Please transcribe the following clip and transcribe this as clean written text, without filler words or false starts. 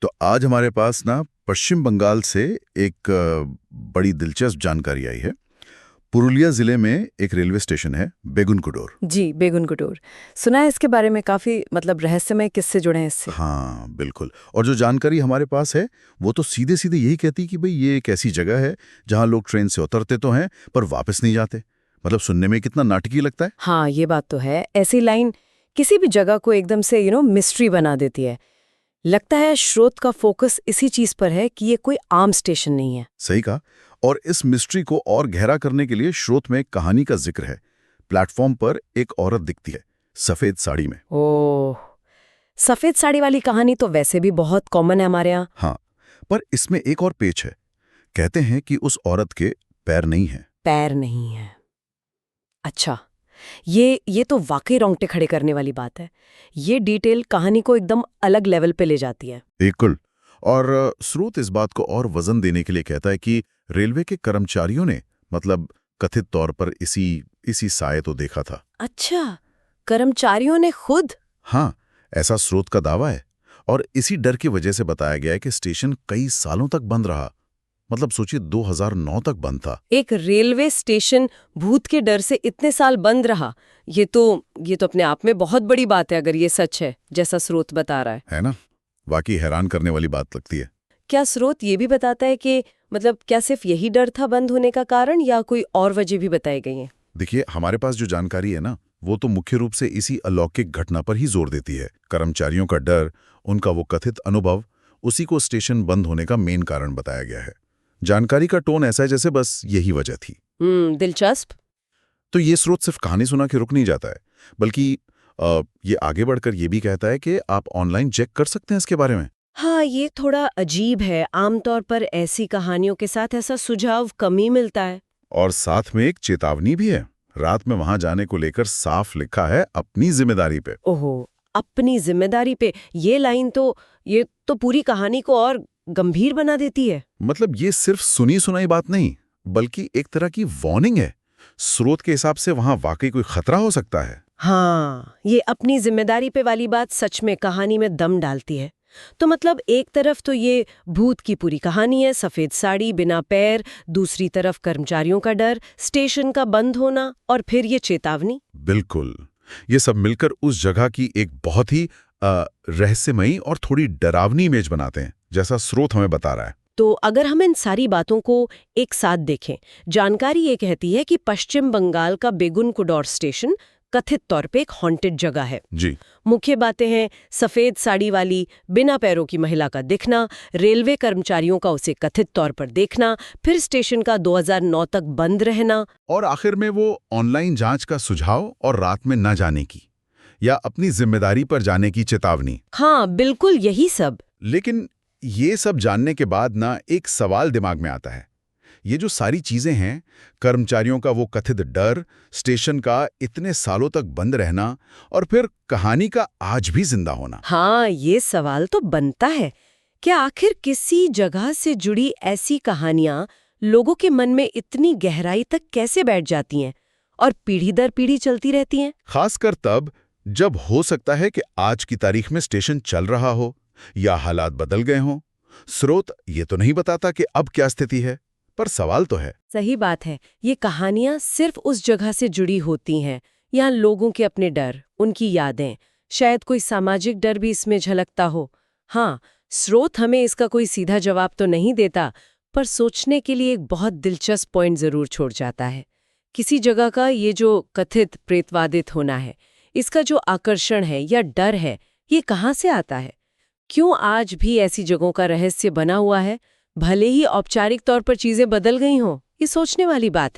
तो आज हमारे पास ना पश्चिम बंगाल से एक बड़ी दिलचस्प जानकारी आई है। पुरुलिया जिले में एक रेलवे स्टेशन है बेगुनकुडोर। जी, बेगुनकुटूर। सुना है इसके बारे में, काफी रहस्यमय किस्से जुड़े हैं इससे। हाँ बिल्कुल। और जो जानकारी हमारे पास है वो तो सीधे सीधे यही कहती कि भाई ये एक ऐसी जगह है जहाँ लोग ट्रेन से उतरते तो हैं पर वापस नहीं जाते। मतलब सुनने में कितना नाटकीय लगता है। हाँ, ये बात तो है। ऐसी लाइन किसी भी जगह को एकदम से मिस्ट्री बना देती है। लगता है स्रोत का फोकस इसी चीज पर है कि ये कोई आम स्टेशन नहीं है। सही कहा। और इस मिस्ट्री को और गहरा करने के लिए स्रोत में एक कहानी का जिक्र है। प्लेटफॉर्म पर एक औरत दिखती है सफेद साड़ी में। ओह, सफेद साड़ी वाली कहानी तो वैसे भी बहुत कॉमन है हमारे यहाँ। हाँ, पर इसमें एक और पेच है। कहते हैं कि उस औरत के पैर नहीं हैं। पैर नहीं है? अच्छा, ये तो वाकई रोंगटे खड़े करने वाली बात है। ये डिटेल कहानी को एकदम अलग लेवल पे ले जाती है। बिल्कुल। और स्रोत इस बात को और वजन देने के लिए कहता है कि रेलवे के कर्मचारियों ने मतलब कथित तौर पर इसी साये तो देखा था। अच्छा, कर्मचारियों ने खुद? हाँ, ऐसा स्रोत का दावा है। और इसी डर की वजह से बताया गया है कि स्टेशन कई सालों तक बंद रहा। मतलब सोचिए 2009 तक बंद था। एक रेलवे स्टेशन भूत के डर से इतने साल बंद रहा, ये तो अपने आप में बहुत बड़ी बात है, अगर ये सच है जैसा स्रोत बता रहा है ना? वाकई हैरान करने वाली बात लगती है। क्या स्रोत ये भी बताता है कि क्या सिर्फ यही डर था बंद होने का कारण, या कोई और वजह भी बताई गई है? देखिए, हमारे पास जो जानकारी है ना, वो तो मुख्य रूप से इसी अलौकिक घटना पर ही जोर देती है। कर्मचारियों का डर, उनका वो कथित अनुभव, उसी को स्टेशन बंद होने का मेन कारण बताया गया है। जानकारी का टोन ऐसा है जैसे बस यही वजह थी। दिलचस्प। तो ये स्रोत सिर्फ कहानी सुना के रुक नहीं जाता है, बल्कि ये आगे बढ़कर ये भी कहता है कि आप ऑनलाइन चेक कर सकते हैं इसके बारे में। हाँ, ये थोड़ा अजीब है। आमतौर पर ऐसी कहानियों के साथ ऐसा सुझाव कम ही मिलता है। और साथ में एक चेतावनी भी है। रात में वहां जाने को लेकर साफ लिखा है, अपनी जिम्मेदारी पे। ओहो, अपनी जिम्मेदारी पे। ये तो पूरी कहानी को और गंभीर बना देती है। मतलब ये सिर्फ सुनी सुनाई बात नहीं, बल्कि एक तरह की वार्निंग है। स्रोत के हिसाब से वहां वाकई कोई खतरा हो सकता है। हाँ, ये अपनी जिम्मेदारी पे वाली बात सच में कहानी में दम डालती है। तो एक तरफ तो ये भूत की पूरी कहानी है, सफेद साड़ी, बिना पैर, दूसरी तरफ कर्मचारियों का डर, स्टेशन का बंद होना, और फिर ये चेतावनी। बिल्कुल। ये सब मिलकर उस जगह की एक बहुत ही रहस्यमयी और थोड़ी डरावनी इमेज बनाते हैं, जैसा स्रोत हमें बता रहा है। तो अगर हम इन सारी बातों को एक साथ देखें, जानकारी ये कहती है कि पश्चिम बंगाल का बेगुनकुडोर स्टेशन कथित तौर पे एक हॉन्टेड जगह है। जी। मुख्य बातें हैं सफेद साड़ी वाली बिना पैरों की महिला का दिखना, रेलवे कर्मचारियों का उसे कथित तौर पर देखना, फिर स्टेशन का 2009 तक बंद रहना, और आखिर में वो ऑनलाइन जांच का सुझाव और रात में न जाने की या अपनी जिम्मेदारी पर जाने की चेतावनी। हाँ बिल्कुल यही सब। लेकिन ये सब जानने के बाद ना एक सवाल दिमाग में आता है। ये जो सारी चीजें हैं, कर्मचारियों का वो कथित डर, स्टेशन का इतने सालों तक बंद रहना, और फिर कहानी का आज भी जिंदा होना। हाँ, ये सवाल तो बनता है, क्या आखिर किसी जगह से जुड़ी ऐसी कहानियां लोगों के मन में इतनी गहराई तक कैसे बैठ जाती हैं और पीढ़ी दर पीढ़ी चलती रहती हैं? खासकर तब जब हो सकता है कि आज की तारीख में स्टेशन चल रहा हो या हालात बदल गए हों। स्रोत ये तो नहीं बताता कि अब क्या स्थिति है, पर सवाल तो है। सही बात है, ये कहानियां सिर्फ उस जगह से जुड़ी होती हैं, यहाँ लोगों के अपने डर, उनकी यादें, शायद कोई सामाजिक डर भी इसमें झलकता हो। हाँ, स्रोत हमें इसका कोई सीधा जवाब तो नहीं देता, पर सोचने के लिए एक बहुत दिलचस्प पॉइंट जरूर छोड़ जाता है। किसी जगह का ये जो कथित प्रेतवादित होना है, इसका जो आकर्षण है या डर है, ये कहाँ से आता है? क्यों आज भी ऐसी जगहों का रहस्य बना हुआ है, भले ही औपचारिक तौर पर चीजें बदल गई हों? ये सोचने वाली बात है।